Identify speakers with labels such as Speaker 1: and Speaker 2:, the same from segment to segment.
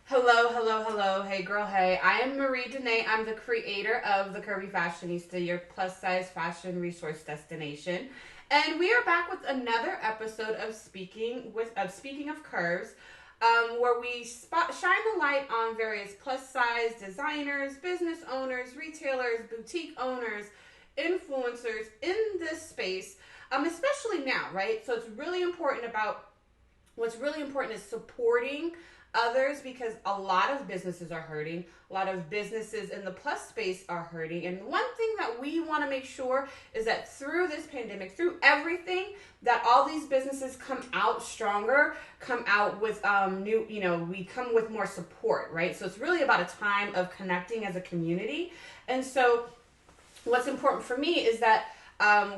Speaker 1: Hello, hello, hello. Hey, girl, hey. I am Marie Dene. I'm the creator of The Curvy Fashionista, your plus size fashion resource destination. And we are back with another episode of Speaking of Curves, where we shine the light on various plus size designers, business owners, retailers, boutique owners, influencers in this space, especially now, right? So what's really important is supporting others because a lot of businesses are hurting. A lot of businesses in the plus space are hurting. And one thing that we want to make sure is that through this pandemic, through everything, that all these businesses come out stronger, come out with we come with more support, right? So it's really about a time of connecting as a community. And so what's important for me is that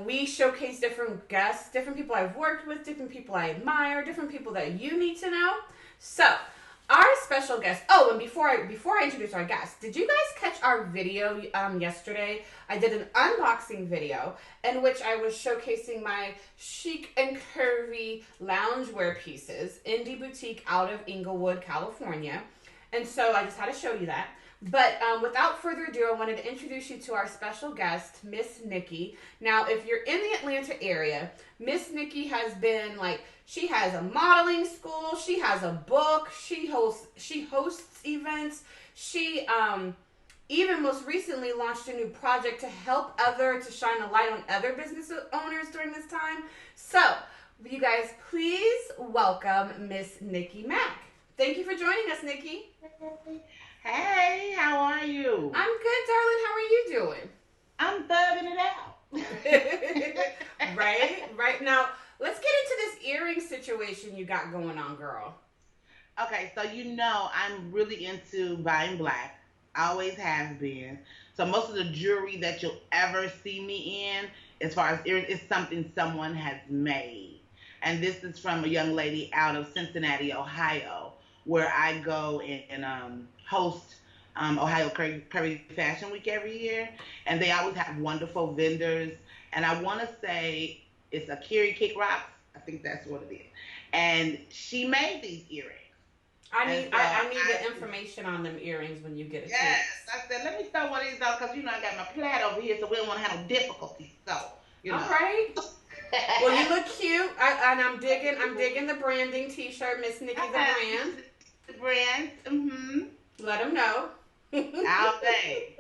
Speaker 1: we showcase different guests, different people I've worked with, different people I admire, different people that you need to know. So, our special guest. Oh, and before I introduce our guest, did you guys catch our video yesterday? I did an unboxing video in which I was showcasing my chic and curvy loungewear pieces, indie boutique out of Inglewood, California. And so I just had to show you that. But without further ado, I wanted to introduce you to our special guest, MsNickee. Now, if you're in the Atlanta area, MsNickee has been she has a modeling school, she has a book, she hosts events. She even most recently launched a new project to help to shine a light on other business owners during this time. So, you guys, please welcome MsNickee Mack. Thank you for joining us, Nikki.
Speaker 2: Hey, how are you?
Speaker 1: I'm good, darling. How are you doing?
Speaker 2: I'm thugging it
Speaker 1: out. Right. Now, let's get into this earring situation you got going on, girl.
Speaker 2: Okay, so I'm really into buying black. I always have been. So most of the jewelry that you'll ever see me in, as far as earrings, is something someone has made. And this is from a young lady out of Cincinnati, Ohio, where I go and host Ohio Curvy Fashion Week every year, and they always have wonderful vendors. And I want to say it's Akiri Kick Rocks. I think that's what it is. And she made these earrings.
Speaker 1: I need the information on them earrings when you get it.
Speaker 2: Yes, I said let me throw one of these out because I got my plaid over here, so we don't want to have no difficulties. So
Speaker 1: All right. Well, you look cute, and I'm digging the branding T-shirt, MsNickee the brand.
Speaker 2: The brand. Mm-hmm.
Speaker 1: Let them know.
Speaker 2: All day.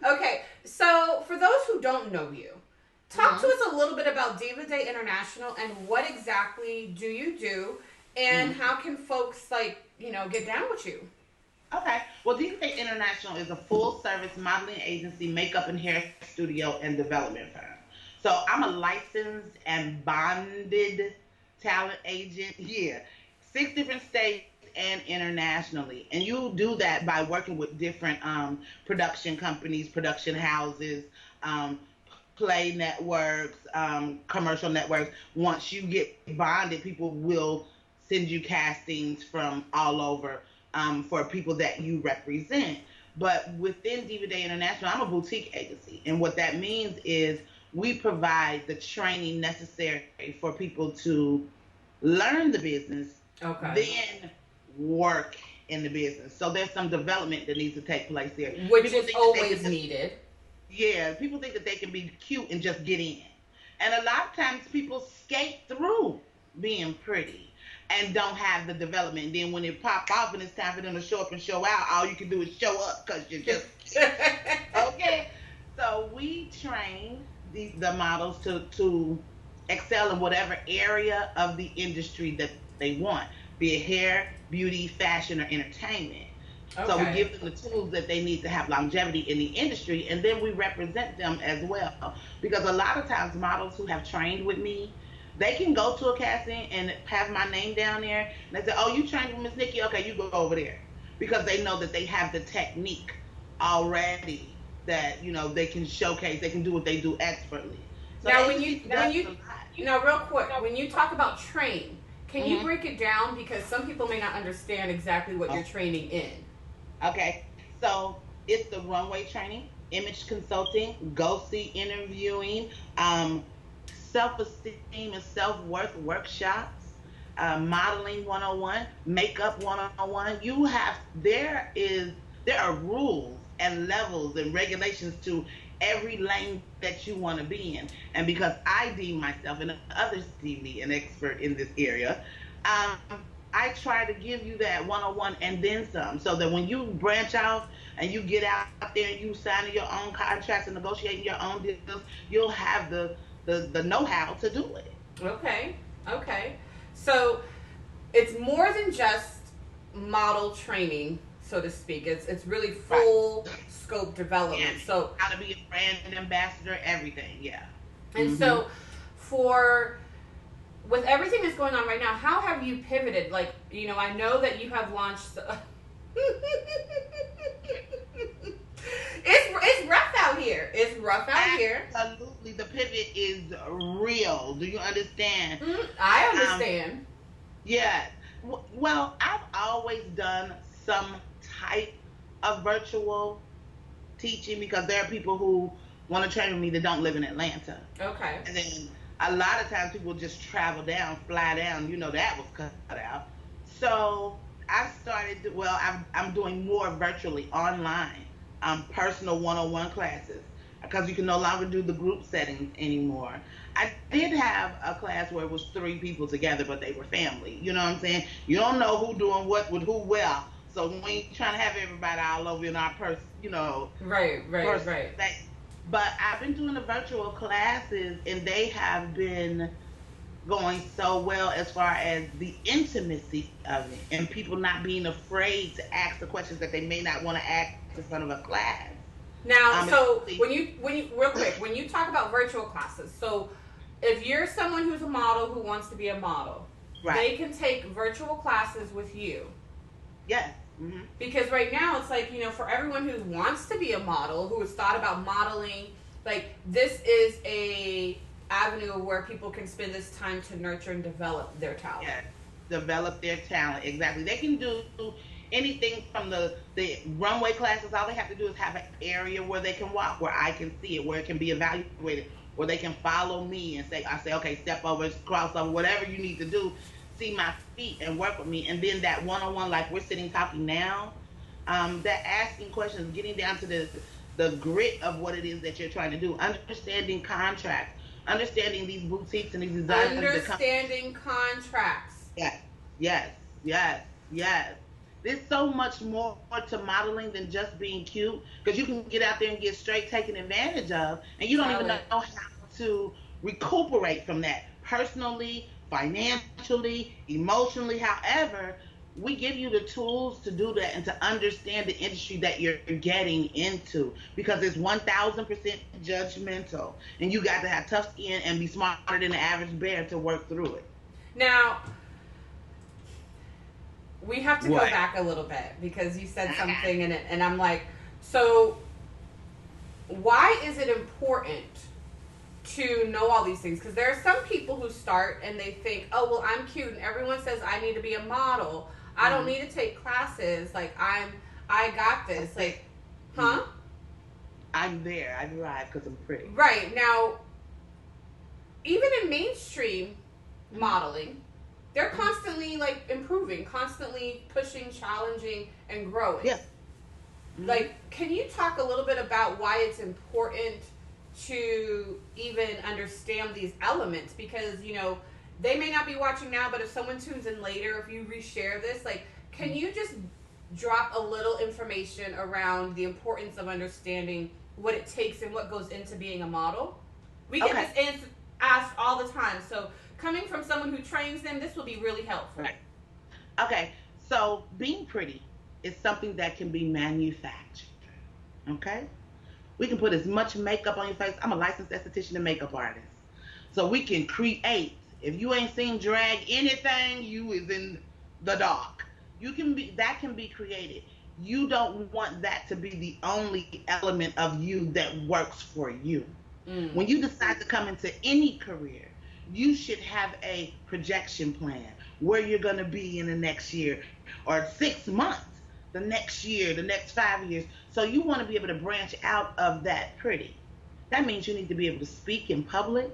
Speaker 1: Okay, so for those who don't know you, talk to us a little bit about Diva Day International and what exactly do you do, and how can folks get down with you?
Speaker 2: Okay. Well, Diva Day International is a full-service modeling agency, makeup and hair studio, and development firm. So I'm a licensed and bonded talent agent. Yeah. 6 different states and internationally. And you do that by working with different production companies, production houses, play networks, commercial networks. Once you get bonded, people will send you castings from all over for people that you represent. But within Diva Day International, I'm a boutique agency. And what that means is we provide the training necessary for people to learn the business, then work in the business. So there's some development that needs to take place there.
Speaker 1: Which is always needed.
Speaker 2: Yeah, people think that they can be cute and just get in. And a lot of times people skate through being pretty and don't have the development. And then when it pop off and it's time for them to show up and show out, all you can do is show up because you're just okay. So we train the models to excel in whatever area of the industry that they want, be it hair, beauty, fashion, or entertainment. Okay. So we give them the tools that they need to have longevity in the industry, and then we represent them as well. Because a lot of times models who have trained with me, they can go to a casting and have my name down there, and they say, oh, you trained with MsNickee? Okay, you go over there. Because they know that they have the technique already that, they can showcase, they can do what they do expertly. So
Speaker 1: now, real quick, when you talk about train, can you break it down? Because some people may not understand exactly what you're training in.
Speaker 2: Okay, so it's the runway training, image consulting, go-see interviewing, self-esteem and self-worth workshops, modeling 101, makeup 101. There are rules and levels and regulations to every lane that you want to be in. And because I deem myself and others deem me an expert in this area, um, I try to give you that 101 and then some, so that when you branch out and you get out there and you signing your own contracts and negotiating your own deals, you'll have the know-how to do it.
Speaker 1: Okay. Okay. So it's more than just model training, so to speak. It's really full scope development.
Speaker 2: Yeah.
Speaker 1: So
Speaker 2: how to be a brand ambassador, everything. Yeah.
Speaker 1: And so with everything that's going on right now, how have you pivoted? Like, I know that you have launched. It's rough out here. It's rough out here.
Speaker 2: Absolutely, the pivot is real. Do you understand?
Speaker 1: I understand.
Speaker 2: Yeah. Well, I've always done some type of virtual teaching because there are people who want to train with me that don't live in Atlanta.
Speaker 1: Okay.
Speaker 2: And then a lot of times people just fly down, that was cut out. So I started, I'm doing more virtually online, personal one-on-one classes because you can no longer do the group settings anymore. I did have a class where it was 3 people together, but they were family. You know what I'm saying? You don't know who doing what with who well. So we ain't trying to have everybody all over in our person,
Speaker 1: Right.
Speaker 2: But I've been doing the virtual classes, and they have been going so well as far as the intimacy of it, and people not being afraid to ask the questions that they may not want to ask in front of a class.
Speaker 1: Now, so when you real quick, when you talk about virtual classes, so if you're someone who's a model who wants to be a model, they can take virtual classes with you.
Speaker 2: Yes. Mm-hmm.
Speaker 1: Because right now it's like, for everyone who wants to be a model, who has thought about modeling, like this is a avenue where people can spend this time to nurture and develop their talent.
Speaker 2: Yeah, develop their talent, exactly. They can do anything from the runway classes. All they have to do is have an area where they can walk, where I can see it, where it can be evaluated, where they can follow me and I say, okay, step over, cross over, whatever you need to do. See my feet and work with me. And then that one-on-one, like we're sitting talking now, that asking questions, getting down to the grit of what it is that you're trying to do, understanding contracts, understanding these boutiques and these designers.
Speaker 1: Understanding contracts.
Speaker 2: Yes. There's so much more to modeling than just being cute, because you can get out there and get straight taken advantage of, and you don't even know how to recuperate from that personally, financially, emotionally. However, we give you the tools to do that and to understand the industry that you're getting into, because it's 1,000% judgmental, and you got to have tough skin and be smarter than the average bear to work through it.
Speaker 1: Now, we have to go back a little bit, because you said something in it, and I'm like, so why is it important to know all these things? Because there are some people who start and they think, oh, well, I'm cute and everyone says I need to be a model. I don't need to take classes. Like, I got this. Like, huh?
Speaker 2: I'm there. I arrived because I'm pretty.
Speaker 1: Right. Now, even in mainstream modeling, they're constantly, like, improving, constantly pushing, challenging, and growing.
Speaker 2: Yeah.
Speaker 1: Like, can you talk a little bit about why it's important to even understand these elements? Because, they may not be watching now, but if someone tunes in later, if you reshare this, like, can you just drop a little information around the importance of understanding what it takes and what goes into being a model? We get this asked all the time. So coming from someone who trains them, this will be really helpful.
Speaker 2: Right. Okay. So being pretty is something that can be manufactured. Okay? We can put as much makeup on your face. I'm a licensed esthetician and makeup artist. So we can create. If you ain't seen drag anything, you is in the dark. That can be created. You don't want that to be the only element of you that works for you. When you decide to come into any career, you should have a projection plan where you're going to be in the next year, or 6 months, the next year, the next 5 years. So you want to be able to branch out of that pretty. That means you need to be able to speak in public.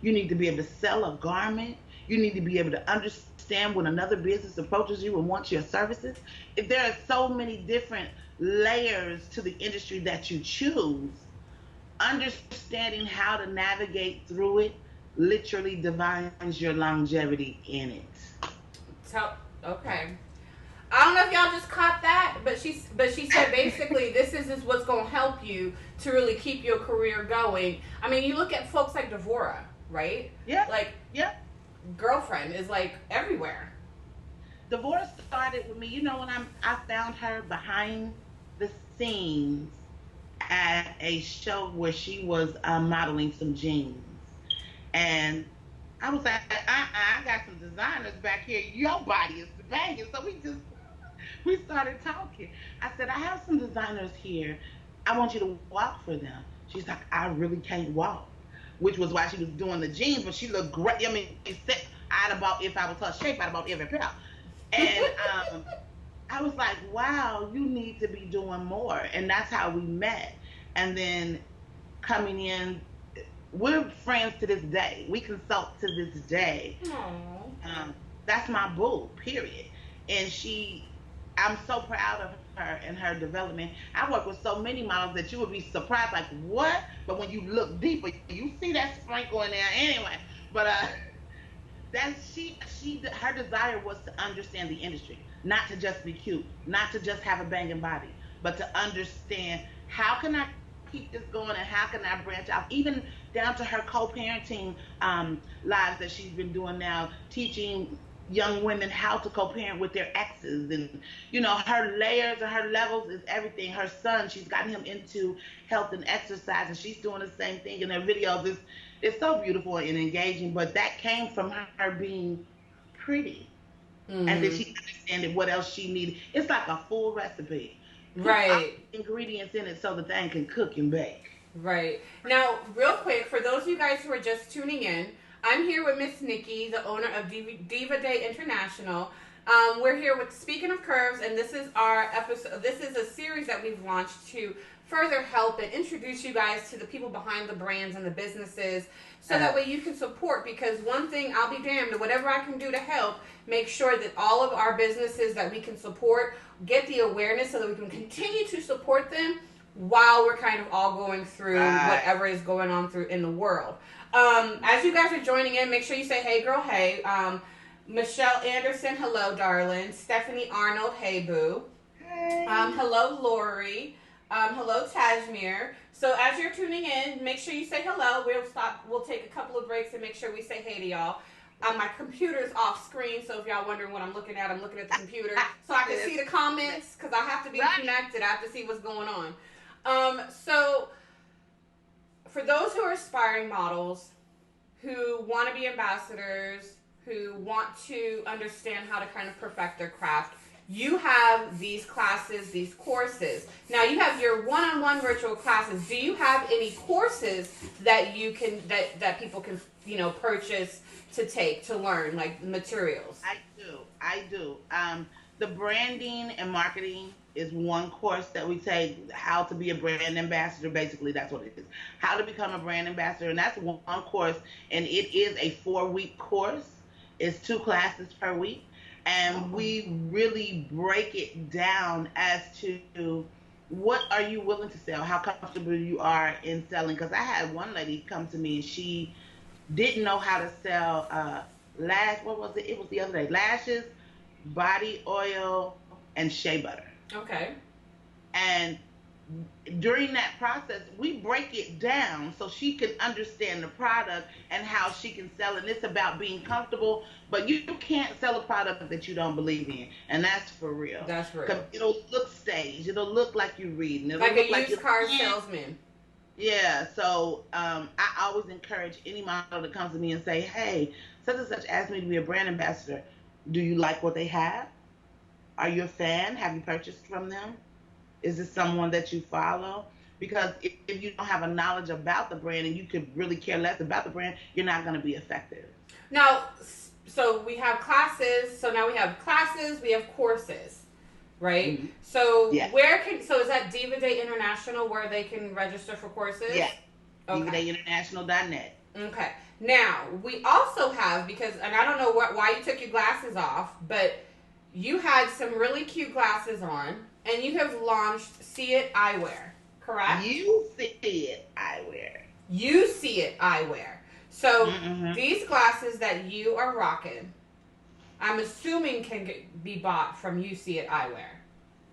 Speaker 2: You need to be able to sell a garment. You need to be able to understand when another business approaches you and wants your services. If there are so many different layers to the industry that you choose, understanding how to navigate through it literally defines your longevity in it.
Speaker 1: So, okay. I don't know if y'all just caught that, but she said basically this is what's going to help you to really keep your career going. I mean, you look at folks like Devora, right?
Speaker 2: Yeah.
Speaker 1: Like,
Speaker 2: yeah.
Speaker 1: Girlfriend is like everywhere.
Speaker 2: Devora started with me. You know, when I found her behind the scenes at a show where she was modeling some jeans, and I was like, I got some designers back here. Your body is banging, so we started talking. I said, I have some designers here. I want you to walk for them. She's like, I really can't walk, which was why she was doing the jeans, but she looked great. I mean, I'd about, if I was her shape, I'd about every pair. And I was like, wow, you need to be doing more. And that's how we met. And then coming in, we're friends to this day. We consult to this day. That's my boo, period. And I'm so proud of her and her development. I work with so many models that you would be surprised, like, what? But when you look deeper, you see that sprinkle in there anyway. But her desire was to understand the industry, not to just be cute, not to just have a banging body, but to understand how can I keep this going and how can I branch out, even down to her co-parenting lives that she's been doing now, teaching young women how to co-parent with their exes. And you know, her layers and her levels is everything. Her son, she's gotten him into health and exercise, and she's doing the same thing in her videos. It's so beautiful and engaging, but that came from her being pretty. And then she understood what else she needed. It's like a full recipe.
Speaker 1: Right.
Speaker 2: Ingredients in it so the thing can cook and bake.
Speaker 1: Right. Now, real quick, for those of you guys who are just tuning in, I'm here with MsNickee, the owner of Diva Day International. We're here with Speaking of Curves, and this is our episode. This is a series that we've launched to further help and introduce you guys to the people behind the brands and the businesses, so that way you can support. Because one thing, I'll be damned, whatever I can do to help, make sure that all of our businesses that we can support get the awareness so that we can continue to support them while we're kind of all going through whatever is going on through in the world. As you guys are joining in, make sure you say, hey girl, hey. Michelle Anderson, hello darling. Stephanie Arnold, hey boo.
Speaker 2: Hey.
Speaker 1: Hello Lori. Hello Tajmir. So as you're tuning in, make sure you say hello. We'll take a couple of breaks and make sure we say hey to y'all. My computer's off screen, so if y'all wondering what I'm looking at the computer so I can see the comments, because I have to be connected. I have to see what's going on. So for those who are aspiring models, who want to be ambassadors, who want to understand how to kind of perfect their craft, you have these classes, these courses. Now you have your one-on-one virtual classes. Do you have any courses that you can that people can purchase to take to learn, like materials?
Speaker 2: I do. The branding and marketing is one course that we take. How to be a brand ambassador, basically that's what it is. How to become a brand ambassador, and that's one course, and it is a 4-week course. It's 2 classes per week. And we really break it down as to what are you willing to sell, how comfortable you are in selling. Because I had one lady come to me and she didn't know how to sell what was it? It was the other day. Lashes, body oil, and shea butter.
Speaker 1: Okay.
Speaker 2: And during that process, we break it down so she can understand the product and how she can sell it. And it's about being comfortable, but you can't sell a product that you don't believe in, and that's for real.
Speaker 1: That's real.
Speaker 2: 'Cause it'll look staged. It'll look like you're reading. It'll
Speaker 1: like
Speaker 2: look
Speaker 1: a used car salesman.
Speaker 2: Yeah. So I always encourage any model that comes to me and say, "Hey, such and such asked me to be a brand ambassador. Do you like what they have? Are you a fan? Have you purchased from them? Is this someone that you follow?" Because if you don't have a knowledge about the brand and you could really care less about the brand, you're not going to be effective.
Speaker 1: Now, so we have classes. So now we have classes. We have courses, right? Mm-hmm. So so is that Diva Day International where they can register for courses?
Speaker 2: Yeah.
Speaker 1: Okay.
Speaker 2: DivaDayInternational.net.
Speaker 1: Okay. Now, we also have, because, and I don't know why you took your glasses off, but you had some really cute glasses on, and you have launched See It Eyewear, correct?
Speaker 2: You see it, Eyewear.
Speaker 1: You See It Eyewear. So,
Speaker 2: Mm-hmm.
Speaker 1: these glasses that you are rocking, I'm assuming can be bought from You See It Eyewear.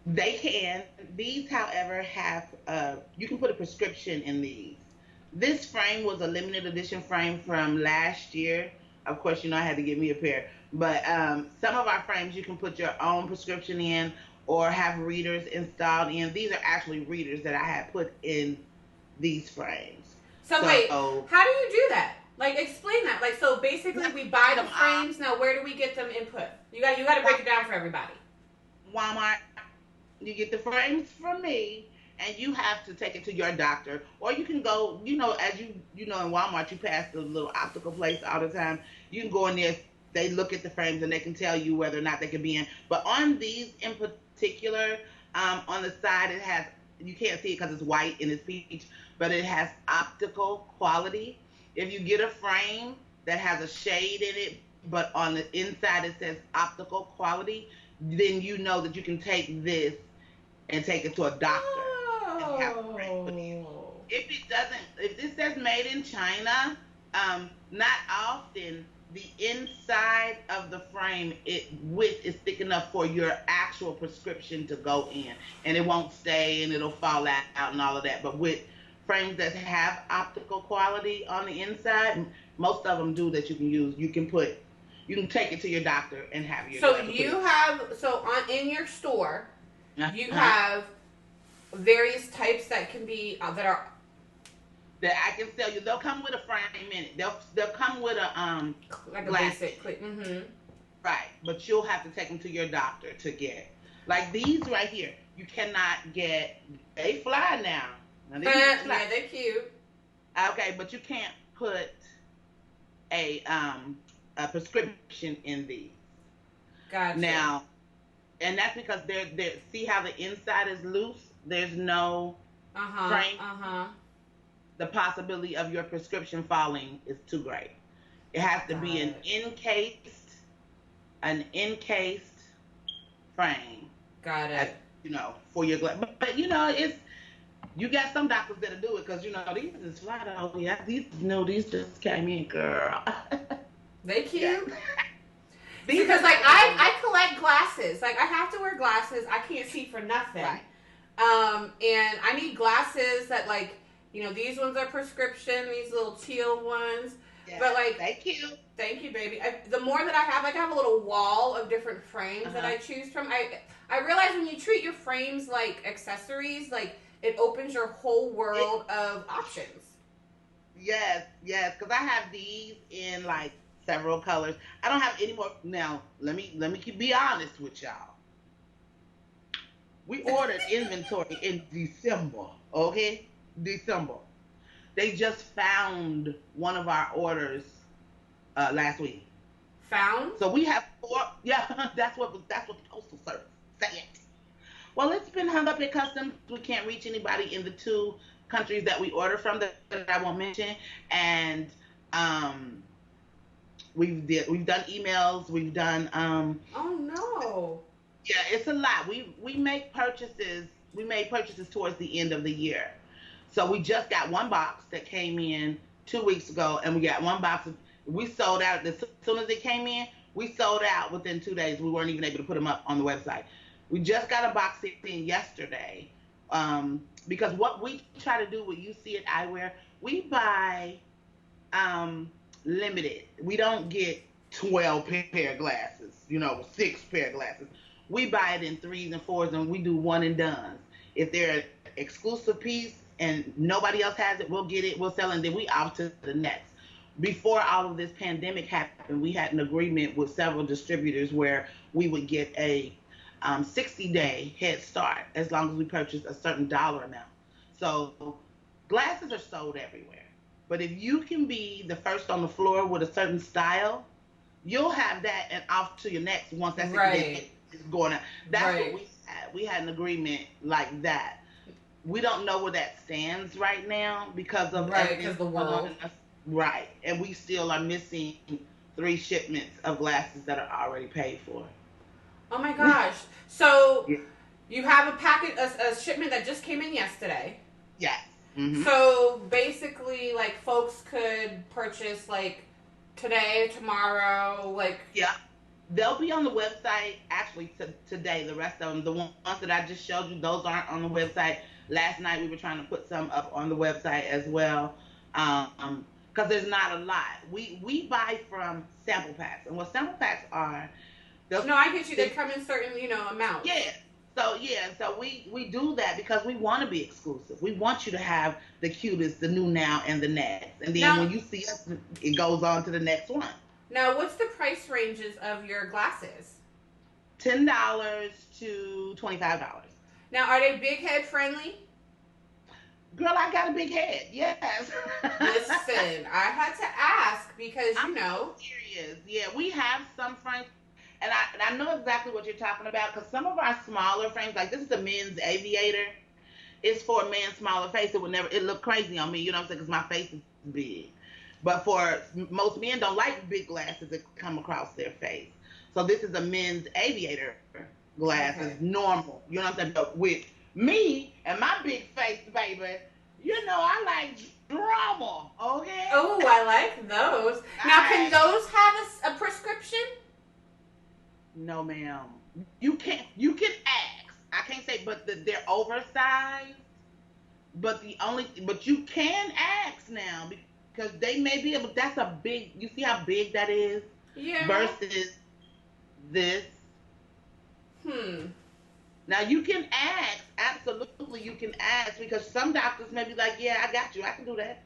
Speaker 2: They can. These, however, have you can put a prescription in these. This frame was a limited edition frame from last year. Of course, I had to get me a pair. But some of our frames you can put your own prescription in or have readers installed in. These are actually readers that I had put in these frames.
Speaker 1: So wait, how do you do that? Like, explain that. Like, so basically we buy the frames. Now, where do we get them input? You got to break it down for everybody.
Speaker 2: Walmart. You get the frames from me, and you have to take it to your doctor, or you can go, as in Walmart, you pass the little optical place all the time. You can go in there, they look at the frames, and they can tell you whether or not they can be in. But on these in particular, on the side, it has, you can't see it because it's white and it's peach, but it has optical quality. If you get a frame that has a shade in it, but on the inside it says optical quality, then you know that you can take this and take it to a doctor and have a frame put in. If this says made in China, not often the inside of the frame, width is thick enough for your actual prescription to go in, and it won't stay and it'll fall out and all of that. But with frames that have optical quality on the inside, most of them do that you can use. You can take it to your doctor and have your doctor
Speaker 1: in your store, you have various types that can be that
Speaker 2: I can sell you. They'll come with a frame in it. They'll come with a
Speaker 1: like
Speaker 2: glass.
Speaker 1: A basic
Speaker 2: Right, but you'll have to take them to your doctor to get. Like these right here, you cannot get. They fly now.
Speaker 1: Yeah, they're cute.
Speaker 2: Okay, but you can't put a prescription in these.
Speaker 1: Gotcha.
Speaker 2: Now, and that's because they're see how the inside is loose? There's no frame. The possibility of your prescription falling is too great. It has to be an encased frame.
Speaker 1: Got it.
Speaker 2: For your glass. But it's, you got some doctors that'll do it because these is flat out. Yeah, these just came in, girl.
Speaker 1: They cute.
Speaker 2: Yeah.
Speaker 1: Because I collect glasses. Like I have to wear glasses. I can't see for nothing.
Speaker 2: Right.
Speaker 1: And I need glasses that these ones are prescription. These little teal ones.
Speaker 2: Yeah,
Speaker 1: but
Speaker 2: thank you.
Speaker 1: Thank you, baby. The more that I have a little wall of different frames that I choose from. I realize when you treat your frames like accessories, it opens your whole world of options.
Speaker 2: Yes, because I have these in several colors. I don't have any more. Now, let me be honest with y'all. We ordered inventory in December, okay? December. They just found one of our orders last week.
Speaker 1: Found?
Speaker 2: So we have 4. Yeah, that's what the postal service said. Well, it's been hung up at customs. We can't reach anybody in the 2 countries that we order from that I won't mention. And we've done emails. We've done.
Speaker 1: Oh no.
Speaker 2: Yeah, it's a lot. We make purchases. We made purchases towards the end of the year. So we just got one box that came in 2 weeks ago, and we got one box. We sold out as soon as it came in. We sold out within 2 days. We weren't even able to put them up on the website. We just got a box in yesterday because what we try to do with You See It Eyewear, we buy limited. We don't get 12 pair of glasses, 6 pair of glasses. We buy it in 3s and 4s, and we do one and done. If they're an exclusive piece and nobody else has it, we'll get it, we'll sell it, and then we off to the next. Before all of this pandemic happened, we had an agreement with several distributors where we would get a 60-day head start as long as we purchased a certain dollar amount. So glasses are sold everywhere. But if you can be the first on the floor with a certain style, you'll have that and off to your next once that 60 days is going on. That's what we had. We had an agreement like that. We don't know where that stands right now because of
Speaker 1: the world.
Speaker 2: Right. And we still are missing 3 shipments of glasses that are already paid for.
Speaker 1: Oh my gosh. So
Speaker 2: Yeah.
Speaker 1: you have a packet, a shipment that just came in yesterday.
Speaker 2: Yes. Mm-hmm.
Speaker 1: So basically, like, folks could purchase, like, today, tomorrow, like.
Speaker 2: Yeah. They'll be on the website actually today. The rest of them, the ones that I just showed you, those aren't on the website. Last night we were trying to put some up on the website as well, because there's not a lot. We buy from sample packs, and what sample packs are,
Speaker 1: no, I get you. They come in certain, amounts.
Speaker 2: So we do that because we want to be exclusive. We want you to have the cutest, the new now, and the next. And then when you see us, it goes on to the next one.
Speaker 1: Now, what's the price ranges of your glasses?
Speaker 2: $10 to $25.
Speaker 1: Now, are they big head friendly?
Speaker 2: Girl, I got a big head. Yes.
Speaker 1: Listen, I had to ask because
Speaker 2: I'm serious. Yeah, we have some frames, and I know exactly what you're talking about because some of our smaller frames, like this is a men's aviator, it's for a man's smaller face. It look crazy on me, you know what I'm saying? Because my face is big. But for most men don't like big glasses that come across their face. So this is a men's aviator glasses, normal. You know what I'm saying? But with me and my big face, baby, I like drama, okay?
Speaker 1: Oh, I like those. Now, can those have a prescription?
Speaker 2: No, ma'am. You can ask. I can't say, but they're oversized. But you can ask now because they may be able. That's a big. You see how big that is?
Speaker 1: Yeah.
Speaker 2: Versus this. Now you can ask. Absolutely, you can ask because some doctors may be like, "Yeah, I got you. I can do that."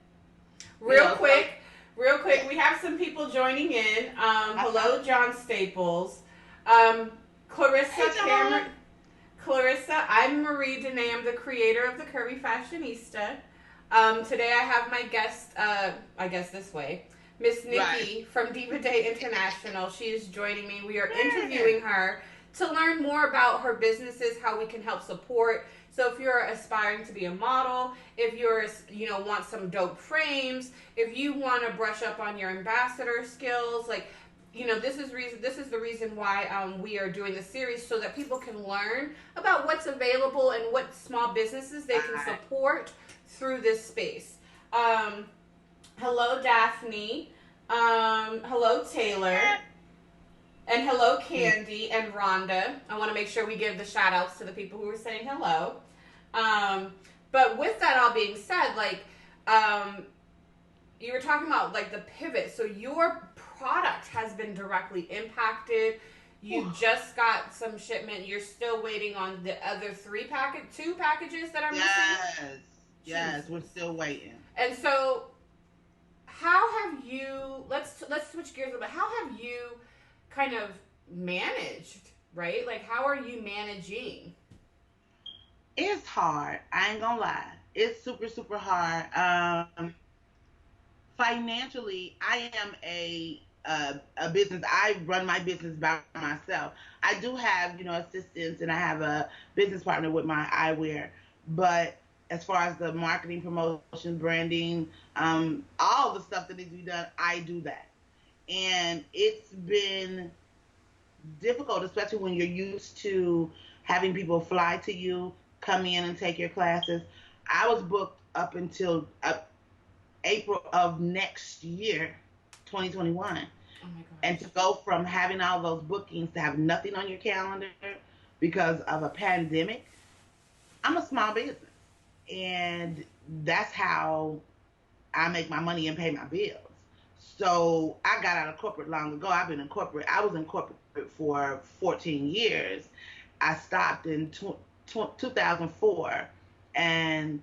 Speaker 1: Real quick, we have some people joining in. Hello, John Staples. Clarissa Cameron. Clarissa, I'm Marie Dene. I'm the creator of the Curvy Fashionista. Today I have my guest, I guess this way, MsNickee from Diva Day International. She is joining me. We are interviewing her to learn more about her businesses, how we can help support. So if you're aspiring to be a model, if you're, want some dope frames, if you want to brush up on your ambassador skills, like, this is the reason why we are doing this series so that people can learn about what's available and what small businesses they can support through this space. Hello, Daphne. Hello, Taylor. And hello, Candy and Rhonda. I want to make sure we give the shout outs to the people who are saying hello. But with that all being said, you were talking about the pivot. So your product has been directly impacted. You just got some shipment. You're still waiting on the other 2 packages that are missing?
Speaker 2: Yes, we're still waiting.
Speaker 1: And so how have you, let's switch gears a little bit. How have you kind of managed, right? How are you managing?
Speaker 2: It's hard. I ain't gonna lie. It's super, super hard. Financially, I am a business. I run my business by myself. I do have, assistants, and I have a business partner with my eyewear. But as far as the marketing, promotion, branding, all the stuff that needs to be done, I do that. And it's been difficult, especially when you're used to having people fly to you, come in and take your classes. I was booked up until April of next year, 2021.
Speaker 1: Oh my gosh.
Speaker 2: And to go from having all those bookings to have nothing on your calendar because of a pandemic, I'm a small business. And that's how I make my money and pay my bills. So I got out of corporate long ago. I was in corporate for 14 years. I stopped in 2004 and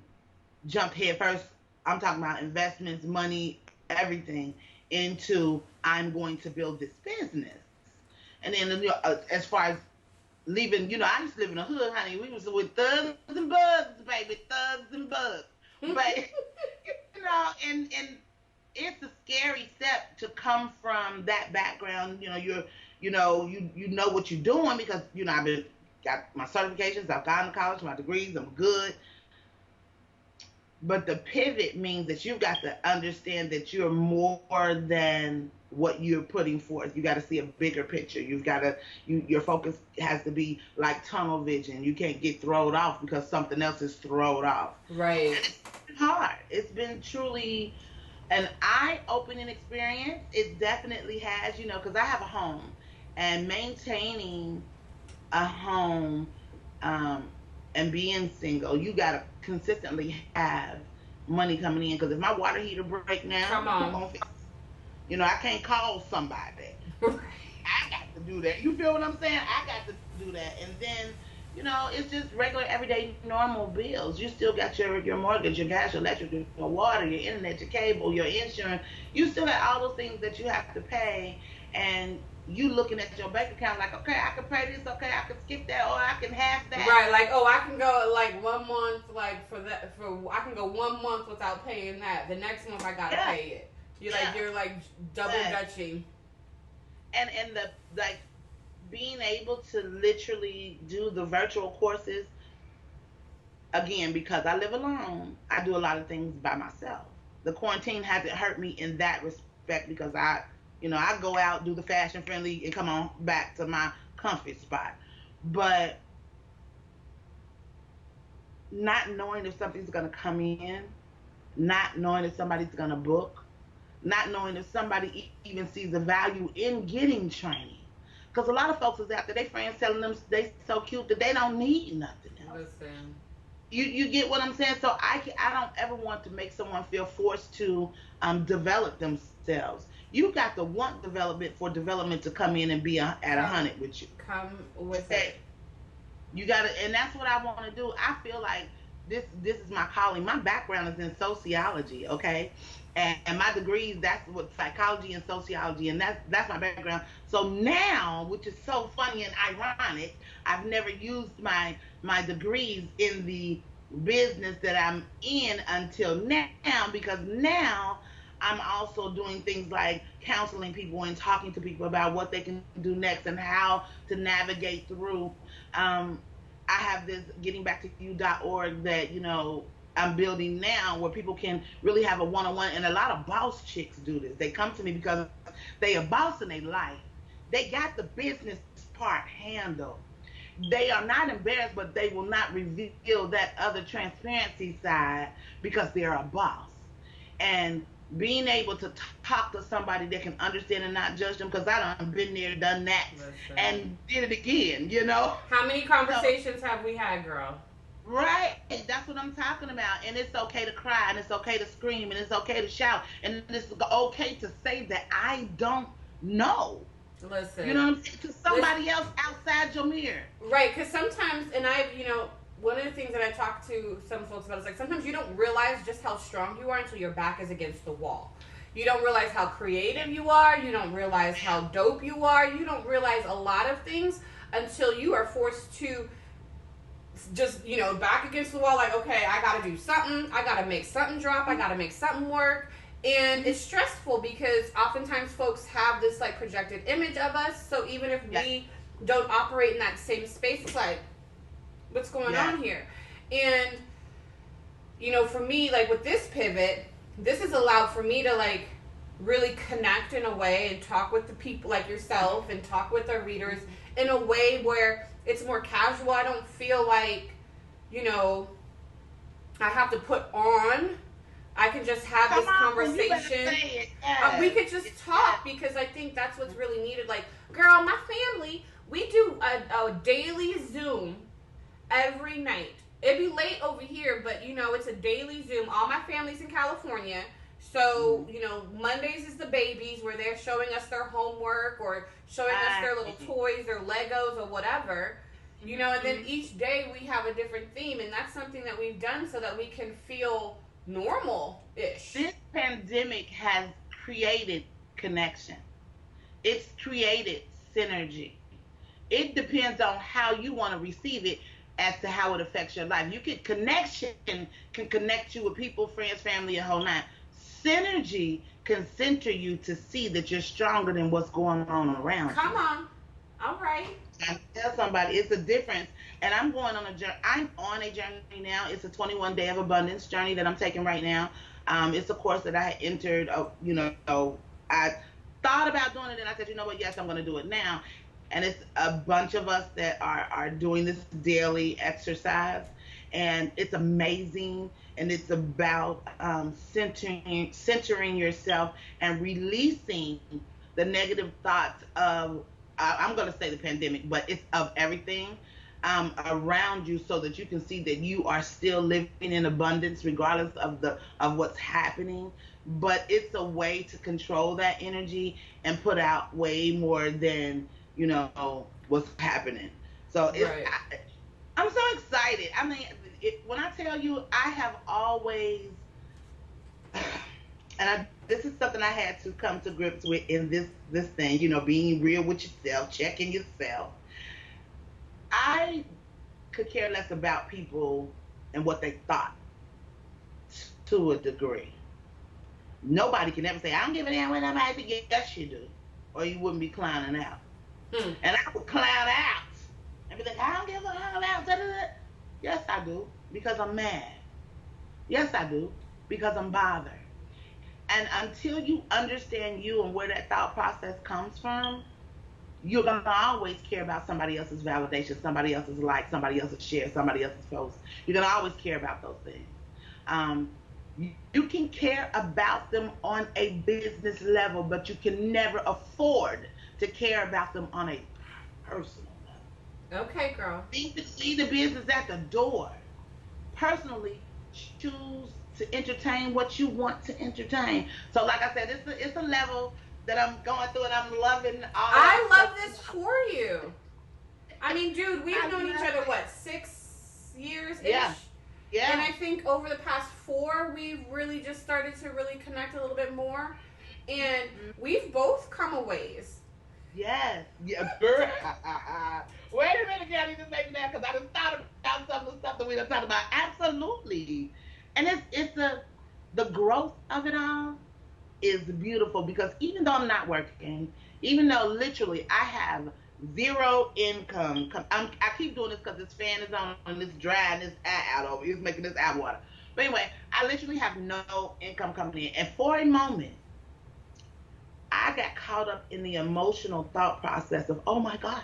Speaker 2: jumped head first. I'm talking about investments, money, everything into I'm going to build this business. And then as far as leaving, I used to live in the hood, honey. We was with thugs and bugs, baby, thugs and bugs. But and it's a scary step to come from that background. You know what you're doing because I've got my certifications, I've gone to college, my degrees, I'm good. But the pivot means that you've got to understand that you're more than what you're putting forth. You got to see a bigger picture. You've got to, your focus has to be like tunnel vision. You can't get thrown off because something else is thrown off.
Speaker 1: Right.
Speaker 2: And it's been hard. It's been truly an eye-opening experience. It definitely has, because I have a home, and maintaining a home and being single, you got to consistently have money coming in. Because if my water heater break now,
Speaker 1: come on.
Speaker 2: I can't call somebody. I got to do that. You feel what I'm saying? I got to do that. And then, it's just regular, everyday, normal bills. You still got your mortgage, your gas, your electric, your water, your internet, your cable, your insurance. You still got all those things that you have to pay. And you looking at your bank account like, okay, I can pay this, okay, I can skip that, or I can half that.
Speaker 1: Right, like, oh, I can go like 1 month, like I can go 1 month without paying that. The next month I gotta pay it. You're like double dutching.
Speaker 2: And the being able to literally do the virtual courses, again, because I live alone, I do a lot of things by myself. The quarantine hasn't hurt me in that respect because I go out, do the fashion friendly, and come on back to my comfort spot. But not knowing if something's going to come in, not knowing if somebody's going to book, not knowing if somebody even sees the value in getting training. Because a lot of folks is out there, their friends telling them they so cute that they don't need nothing else.
Speaker 1: Listen.
Speaker 2: You get what I'm saying? So I don't ever want to make someone feel forced to develop themselves. You got to want development to come in and be at 100 with you.
Speaker 1: Come with it.
Speaker 2: You got to, and that's what I want to do. I feel like this is my calling. My background is in sociology, okay? And my degrees, that's what psychology and sociology, and that's my background. So now, which is so funny and ironic, I've never used my degrees in the business that I'm in until now, because now I'm also doing things like counseling people and talking to people about what they can do next and how to navigate through. I have this gettingbacktoyou.org that, I'm building now where people can really have a one-on-one, and a lot of boss chicks do this. They come to me because they are boss in their life. They got the business part handled. They are not embarrassed, but they will not reveal that other transparency side because they're a boss. And being able to talk to somebody that can understand and not judge them, because I done been there, done that, and did it again,
Speaker 1: How many conversations have we had, girl?
Speaker 2: Right, that's what I'm talking about. And it's okay to cry, and it's okay to scream, and it's okay to shout, and it's okay to say that I don't know.
Speaker 1: Listen,
Speaker 2: you know what I'm saying? To somebody else outside your mirror.
Speaker 1: Right, because sometimes, and one of the things that I talk to some folks about is like sometimes you don't realize just how strong you are until your back is against the wall. You don't realize how creative you are. You don't realize how dope you are. You don't realize a lot of things until you are forced to just, back against the wall, like, okay, I got to do something. I got to make something drop. I got to make something work. And it's stressful because oftentimes folks have this, like, projected image of us. So even if we don't operate in that same space, it's like, what's going on here? And, for me, like, with this pivot, this has allowed for me to, like, really connect in a way and talk with the people like yourself and talk with our readers in a way where it's more casual. I don't feel like, I have to put on. I can just have this conversation. We could just talk because I think that's what's really needed. Like, girl, my family, we do a daily Zoom every night. It'd be late over here, but, it's a daily Zoom. All my family's in California. So, Mondays is the babies where they're showing us their homework or showing us their little toys or Legos or whatever. And then each day we have a different theme. And that's something that we've done so that we can feel normal-ish.
Speaker 2: This pandemic has created connection. It's created synergy. It depends on how you want to receive it as to how it affects your life. Connection can connect you with people, friends, family, and whole nine. Synergy can center you to see that you're stronger than what's going on around you.
Speaker 1: Come on. All right.
Speaker 2: I tell somebody it's a difference. and I'm going on a journey. I'm on a journey now. It's a 21 day of abundance journey that I'm taking right now. It's a course that I had entered. I thought about doing it, and I said, you know what? Yes, I'm going to do it now. And it's a bunch of us that are doing this daily exercise, and it's amazing. And it's about centering yourself and releasing the negative thoughts of, I'm going to say the pandemic, but it's of everything around you, so that you can see that you are still living in abundance regardless of what's happening. But it's a way to control that energy and put out way more than what's happening. So
Speaker 1: Right.
Speaker 2: I'm so excited. I mean, when I tell you, I have always, this is something I had to come to grips with in this thing. Being real with yourself, checking yourself. I could care less about people and what they thought, to a degree. Nobody can ever say, I don't give a damn what nobody think. Yes, you do. Or you wouldn't be clowning out. And I would clown out and be like, I don't give a damn about that. Yes, I do. Because I'm mad. Yes, I do. Because I'm bothered. And until you understand you and where that thought process comes from, you're going to always care about somebody else's validation, somebody else's like, somebody else's share, somebody else's post. You're going to always care about those things. You can care about them on a business level, but you can never afford to care about them on a personal level.
Speaker 1: Okay, girl.
Speaker 2: Leave the business at the door. Personally, choose to entertain what you want to entertain. So, like I said, it's a level that I'm going through, and I'm loving all.
Speaker 1: I love this for you. I mean, dude, we've known each other, what, 6 years-ish?
Speaker 2: Yeah. Yeah.
Speaker 1: And I think over the past 4, we've really just started to really connect a little bit more. And we've both come a ways.
Speaker 2: Yes. Yeah, girl. Wait a minute, girl. You just make me mad because I just thought about some of the stuff that we done talked about. Absolutely. And it's the growth of it all is beautiful, because even though I'm not working, even though literally I have zero income, I keep doing this because this fan is on and it's drying this eye out over. It's making this eye water. But anyway, I literally have no income coming in. And for a moment, I got caught up in the emotional thought process of, oh my God,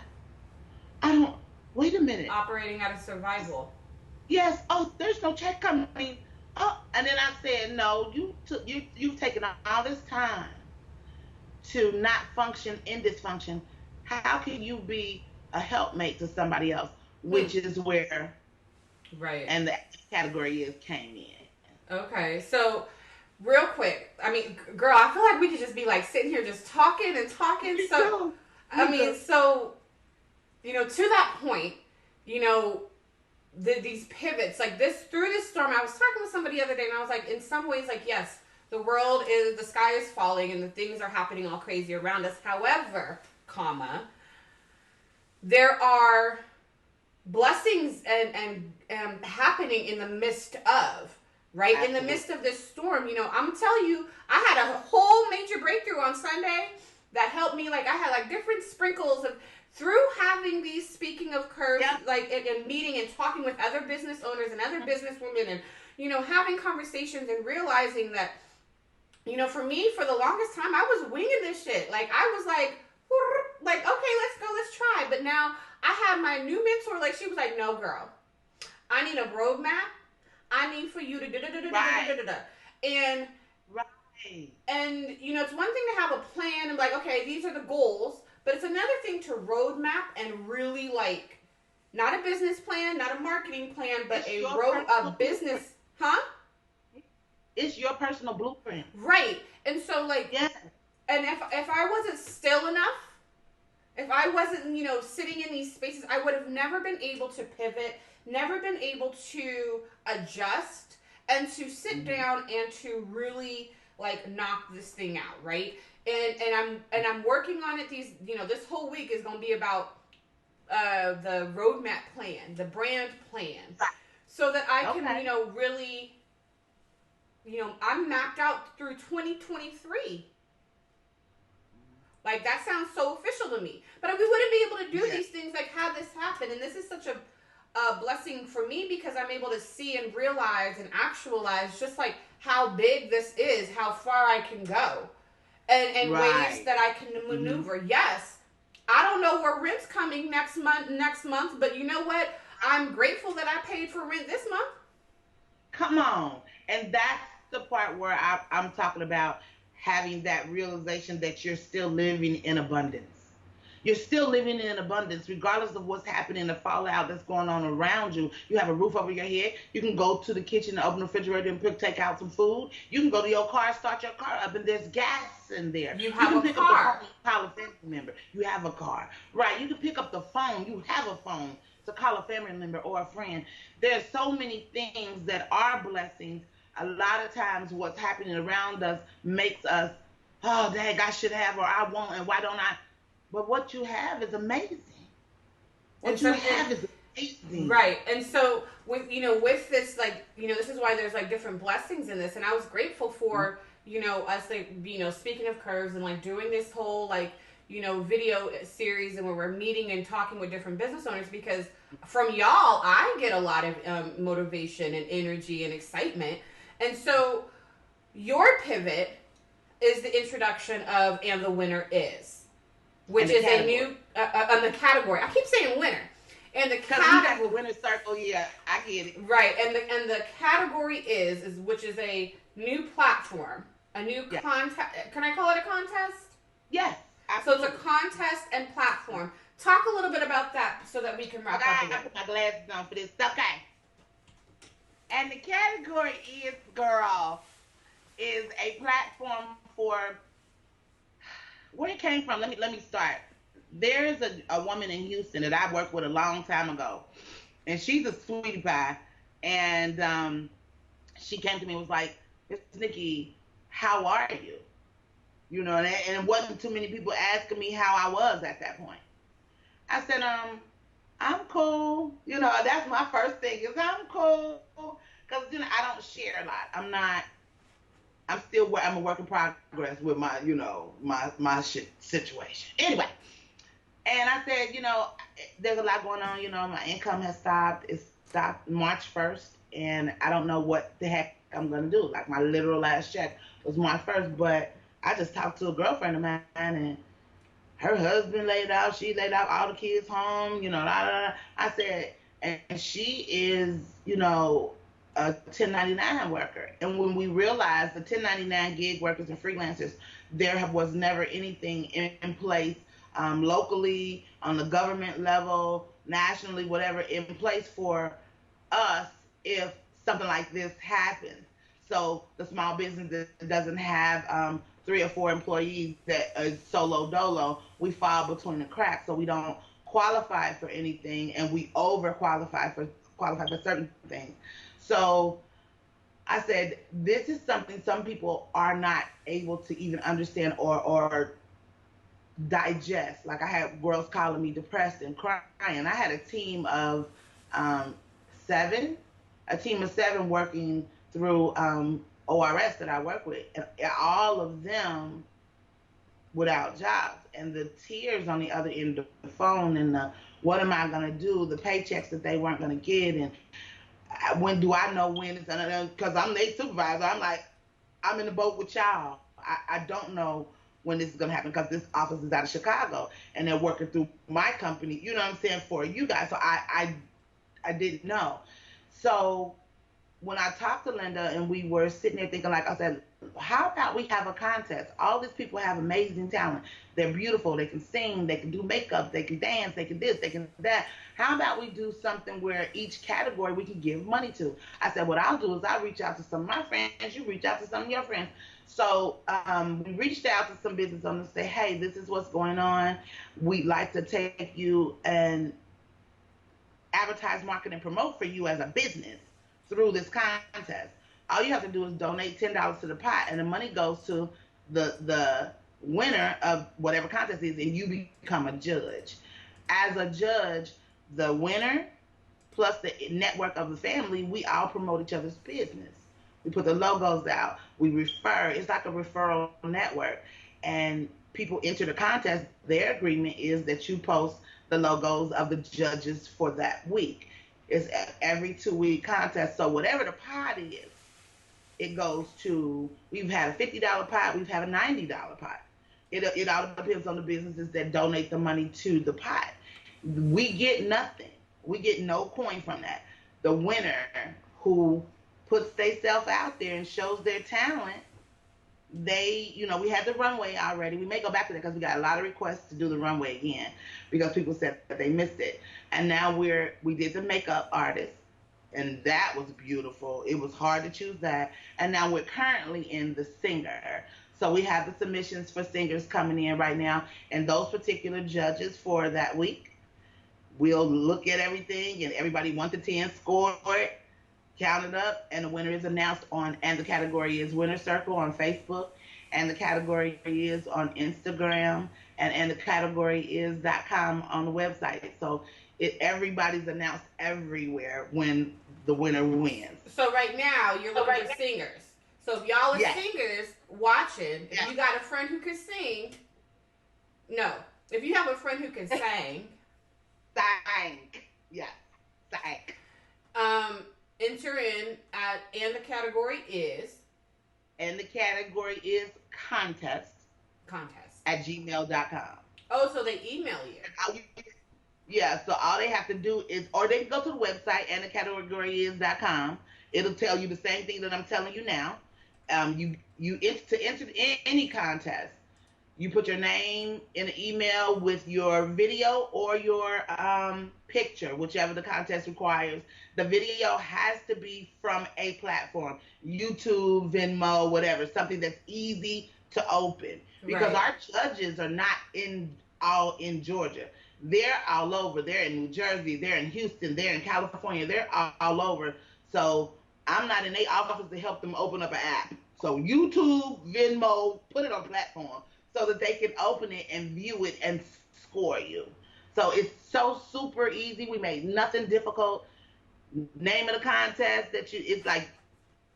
Speaker 2: wait a minute.
Speaker 1: Operating out of survival.
Speaker 2: Yes. Oh, there's no check coming. Oh, and then I said, no, you've taken all this time to not function in dysfunction. How can you be a helpmate to somebody else? Which is where,
Speaker 1: right,
Speaker 2: and the category came in.
Speaker 1: Okay, so real quick, I mean, girl, I feel like we could just be like sitting here just talking and talking. So, I mean, so, to that point, these pivots, like this, through this storm, I was talking with somebody the other day, and I was like, in some ways, like, yes, the sky is falling and the things are happening all crazy around us. However, there are blessings and happening in the midst of, right? Absolutely. In the midst of this storm, I'm telling you, I had a whole major breakthrough on Sunday that helped me. Like, I had like different sprinkles of, through having these speaking of curves, like and meeting and talking with other business owners and other business women, and having conversations and realizing that, for me, for the longest time, I was winging this shit. Like, I was like, okay, let's go, let's try. But now I have my new mentor. Like, she was like, no, girl, I need a roadmap. I need for you to da-da-da-da-da-da-da-da-da. And
Speaker 2: right.
Speaker 1: And it's one thing to have a plan and like, okay, these are the goals. But it's another thing to roadmap and really, like, not a business plan, not a marketing plan, but a business,
Speaker 2: It's your personal blueprint.
Speaker 1: Right. And so, like,
Speaker 2: yes.
Speaker 1: And if I wasn't still enough, if I wasn't, sitting in these spaces, I would have never been able to pivot, never been able to adjust, and to sit down and to really, like, knock this thing out, right? And I'm working on it. This whole week is going to be about the roadmap plan, the brand plan, so that I can, really, I'm mapped out through 2023. Like, that sounds so official to me, but we wouldn't be able to do these things, like, have this happen. And this is such a blessing for me because I'm able to see and realize and actualize just like how big this is, how far I can go, and ways
Speaker 2: Right.
Speaker 1: that I can
Speaker 2: Mm-hmm.
Speaker 1: maneuver. Yes, I don't know where rent's coming next month, but you know what? I'm grateful that I paid for rent this month.
Speaker 2: Come on. And that's the part where I'm talking about having that realization that you're still living in abundance. You're still living in abundance, regardless of what's happening, the fallout that's going on around you. You have a roof over your head. You can go to the kitchen and open the refrigerator and take out some food. You can go to your car, start your car up, and there's gas in there.
Speaker 1: You
Speaker 2: You
Speaker 1: have
Speaker 2: can
Speaker 1: a
Speaker 2: pick up the phone
Speaker 1: car.
Speaker 2: and call a family member. You have a car. Right. You can pick up the phone. You have a phone to call a family member or a friend. There's so many things that are blessings. A lot of times what's happening around us makes us, oh, dang, I should have, or I won't, and why don't I? But what you have is amazing.
Speaker 1: And
Speaker 2: What you
Speaker 1: so,
Speaker 2: have is amazing.
Speaker 1: right. And so with with this, like, this is why there's like different blessings in this. And I was grateful for, us, like, speaking of curves and like doing this whole like, video series, and where we're meeting and talking with different business owners, because from y'all I get a lot of motivation and energy and excitement. And so your pivot is the introduction of "And the Winner Is," which
Speaker 2: And the
Speaker 1: is a
Speaker 2: category.
Speaker 1: new on the category. I keep saying winner. And the
Speaker 2: Because we got the
Speaker 1: category,
Speaker 2: winner's circle, yeah, I get it.
Speaker 1: right? And the category is which is a new platform, a new
Speaker 2: Yeah.
Speaker 1: contest. Can I call it a contest?
Speaker 2: Yes,
Speaker 1: So it's a
Speaker 2: absolutely.
Speaker 1: contest and platform. Talk a little bit about that so that we can wrap up
Speaker 2: Okay, I
Speaker 1: again.
Speaker 2: put my glasses on for this. Okay. And the category is, girl, is a platform for where it came from. Let me start. There is a woman in Houston that I worked with a long time ago, and she's a sweetie pie. And she came to me and was like, "MsNickee, how are you?" And it wasn't too many people asking me how I was at that point. I said, I'm cool. That's my first thing is I'm cool. Because, I don't share a lot. I'm a work in progress with my, my shit situation. Anyway, and I said, there's a lot going on. My income has stopped. It stopped March 1st, and I don't know what the heck I'm going to do. Like, my literal last check was March 1st, but I just talked to a girlfriend of mine, and her husband laid out, she laid out, all the kids home, da, da, da. I said, and she is, a 1099 worker. And when we realized the 1099 gig workers and freelancers, there was never anything in place, locally, on the government level, nationally, whatever, in place for us if something like this happens. So the small business that doesn't have 3 or 4 employees that is solo dolo, we fall between the cracks, so we don't qualify for anything, and we over qualify for certain things. So I said, this is something some people are not able to even understand or digest. Like, I had girls calling me depressed and crying. I had um, seven, a team of seven working through ORS that I work with, and all of them without jobs, and the tears on the other end of the phone, and the what am I gonna do, the paychecks that they weren't gonna get, and when do I know when it's gonna? Because I'm their supervisor, I'm like, I'm in the boat with y'all. I don't know when this is gonna happen because this office is out of Chicago, and they're working through my company. You know what I'm saying, for you guys. So I didn't know. So when I talked to Linda and we were sitting there thinking, like I said, how about we have a contest? All these people have amazing talent. They're beautiful. They can sing. They can do makeup. They can dance. They can this. They can that. How about we do something where each category we can give money to? I said, what I'll do is I'll reach out to some of my friends. You reach out to some of your friends. So we reached out to some business owners and say, hey, this is what's going on. We'd like to take you and advertise, market, and promote for you as a business through this contest. All you have to do is donate $10 to the pot, and the money goes to the winner of whatever contest is, and you become a judge. As a judge, the winner plus the network of the family, we all promote each other's business. We put the logos out. We refer. It's like a referral network. And people enter the contest. Their agreement is that you post the logos of the judges for that week. It's every 2 week contest. So whatever the pot is, it goes to, we've had a $50 pot, we've had a $90 pot. It all depends on the businesses that donate the money to the pot. We get nothing. We get no coin from that. The winner who puts themselves out there and shows their talent, we had the runway already. We may go back to that because we got a lot of requests to do the runway again because people said that they missed it. And now we did the makeup artist, and that was beautiful. It was hard to choose that. And now we're currently in the singer. So we have the submissions for singers coming in right now, and those particular judges for that week will look at everything, and everybody 1 to 10 score it, count it up, and the winner is announced and the category is Winner Circle on Facebook, and the category is on Instagram, and the category is .com on the website. So everybody's announced everywhere when the winner wins.
Speaker 1: So right now, you're looking for singers. So if y'all are singers watching, if you got a friend who can sing, if you have a friend who can sing,
Speaker 2: yes, sang.
Speaker 1: Enter in and the category is?
Speaker 2: And the category is contest at gmail.com.
Speaker 1: Oh, so they email you.
Speaker 2: Yeah, so all they have to do is, or they can go to the website and the category is .com. It'll tell you the same thing that I'm telling you now. To enter any contest, you put your name in an email with your video or your picture, whichever the contest requires. The video has to be from a platform, YouTube, Venmo, whatever, something that's easy to open. Because our judges are not all in Georgia. They're all over. They're in New Jersey. They're in Houston. They're in California. They're all over. So I'm not in their office to help them open up an app. So YouTube, Venmo, put it on platform so that they can open it and view it and score you. So it's so super easy. We made nothing difficult. Name of the contest it's like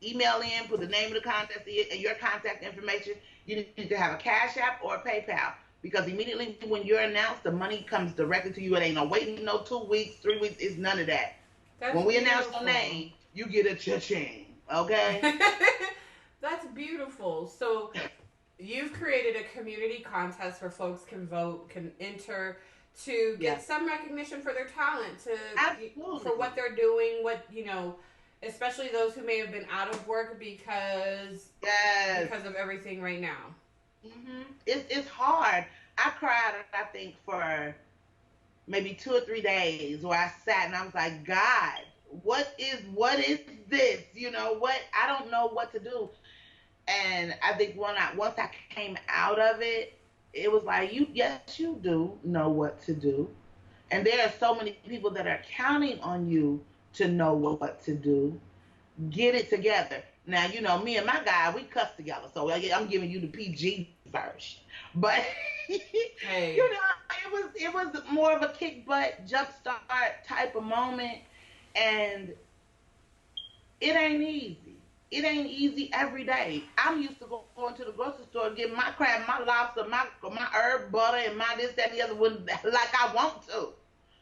Speaker 2: email in, put the name of the contest and your contact information. You need to have a Cash App or a PayPal, because immediately when you're announced, the money comes directly to you. It ain't no waiting, no 2 weeks, 3 weeks. It's none of that. When we announce your name, you get a cha-ching, okay?
Speaker 1: That's beautiful. So you've created a community contest where folks can vote, can enter to get some recognition for their talent, for what they're doing, especially those who may have been out of work because of everything right now.
Speaker 2: Mm-hmm. It's hard. I cried, I think, for maybe 2 or 3 days where I sat and I was like, God, what is this? I don't know what to do. And I think once I came out of it, it was like, yes, you do know what to do. And there are so many people that are counting on you to know what to do. Get it together. Now, me and my guy, we cuss together. So I'm giving you the PG version. But,
Speaker 1: hey.
Speaker 2: it was more of a kick butt, jumpstart type of moment. And it ain't easy. It ain't easy every day. I'm used to going to the grocery store and getting my crab, my lobster, my herb butter, and my this, that, and the other one like I want to.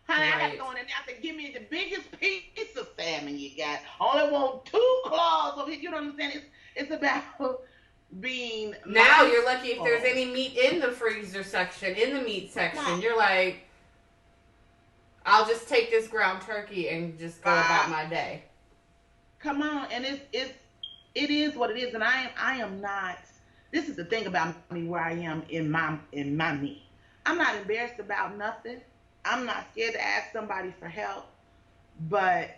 Speaker 2: Honey, I got to go in there. I said, give me the biggest piece of salmon you got. I only want 2 claws of it. You know what I'm saying? It's about being
Speaker 1: now you're lucky if there's any meat in the freezer section, in the meat section. Right. You're like, I'll just take this ground turkey and just go about my day.
Speaker 2: Come on, and it is what it is, and I am not. This is the thing about me, where I am in my me. I'm not embarrassed about nothing. I'm not scared to ask somebody for help, but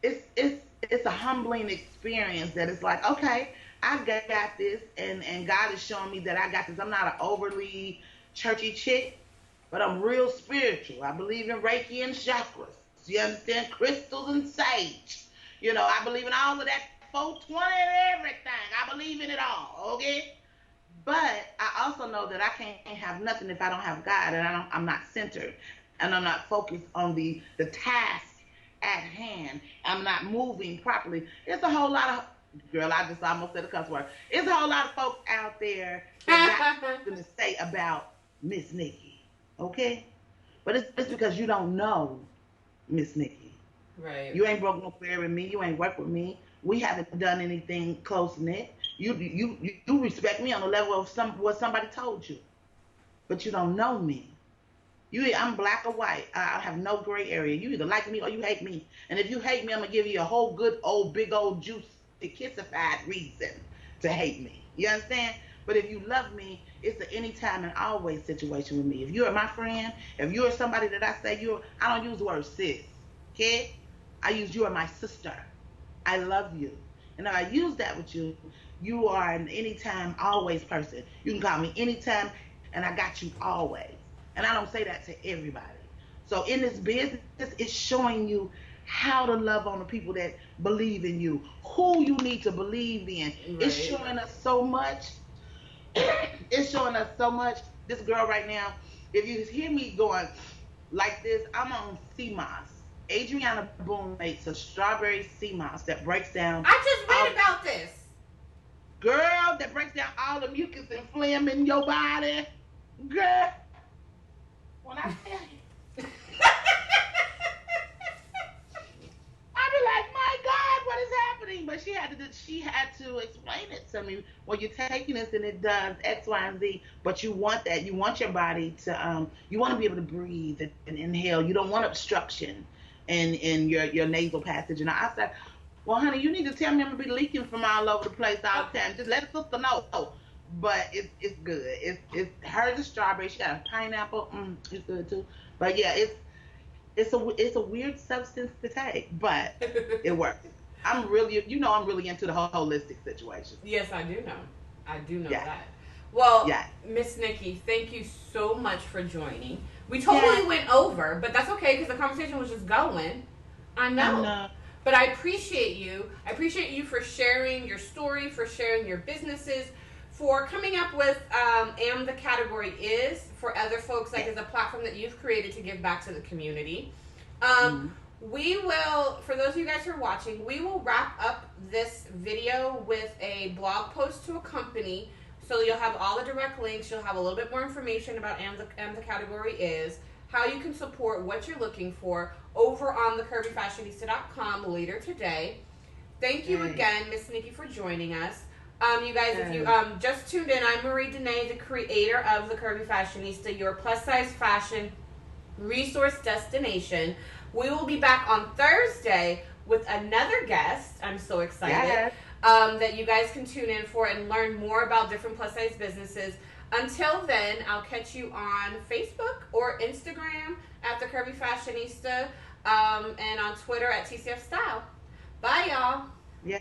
Speaker 2: it's a humbling experience that it's like, okay, I got this, and God is showing me that I got this. I'm not an overly churchy chick, but I'm real spiritual. I believe in Reiki and chakras. You understand? Crystals and sage. I believe in all of that 420 and everything. I believe in it all, okay? But I also know that I can't have nothing if I don't have God, and I'm not centered, and I'm not focused on the task at hand. I'm not moving properly. It's a whole lot of, girl, I just almost said a cuss word. It's a whole lot of folks out there that got something to say about MsNickee, okay? But it's because you don't know Miss Nikki.
Speaker 1: Right.
Speaker 2: You ain't broke no prayer with me. You ain't worked with me. We haven't done anything close knit. You respect me on the level of what somebody told you, but you don't know me. I'm black or white. I have no gray area. You either like me or you hate me. And if you hate me, I'm gonna give you a whole good old big old juicy kissified reason to hate me. You understand? But if you love me, it's an anytime and always situation with me. If you're my friend, if you're somebody that I say I don't use the word sis. Okay? I use you are my sister. I love you. And if I use that with you, you are an anytime, always person. You can call me anytime, and I got you always. And I don't say that to everybody. So in this business, it's showing you how to love on the people that believe in you, who you need to believe in. Right. It's showing us so much. It's showing us so much. This girl right now, if you hear me going like this, I'm on sea moss. Adriana Boone makes a strawberry sea moss that breaks down.
Speaker 1: I just read about this.
Speaker 2: Girl, that breaks down all the mucus and phlegm in your body. Girl, when I tell you, I be like, my God, what is happening? But she had to explain it to me. Well, you're taking this and it does X, Y, and Z, but you want that. You want your body to, you want to be able to breathe and inhale. You don't want obstruction in your nasal passage. And I said, well, honey, you need to tell me I'm gonna be leaking from all over the place all the time. Just let the sister know. But it's good. It's hers is strawberry. She got a pineapple. It's good too. But yeah, it's a weird substance to take, but it works. I'm really into the whole holistic situation.
Speaker 1: Yes, I do know
Speaker 2: yeah.
Speaker 1: that. Well,
Speaker 2: yeah.
Speaker 1: Miss Nikki, thank you so much for joining. We totally went over, but that's okay because the conversation was just going. I know. But I appreciate you. I appreciate you for sharing your story, for sharing your businesses, for coming up with the category is for other folks, like as a platform that you've created to give back to the community. We will, for those of you guys who are watching, we will wrap up this video with a blog post to accompany. So you'll have all the direct links. You'll have a little bit more information about the category is, how you can support, what you're looking for over on thecurvyfashionista.com later today. Thank you again, Miss Nikki, for joining us. You guys, if you just tuned in, I'm Marie Dene, the creator of The Curvy Fashionista, your plus-size fashion resource destination. We will be back on Thursday with another guest. I'm so excited that you guys can tune in for and learn more about different plus-size businesses. Until then, I'll catch you on Facebook or Instagram at The Curvy Fashionista and on Twitter at TCF Style. Bye, y'all.
Speaker 2: Yeah.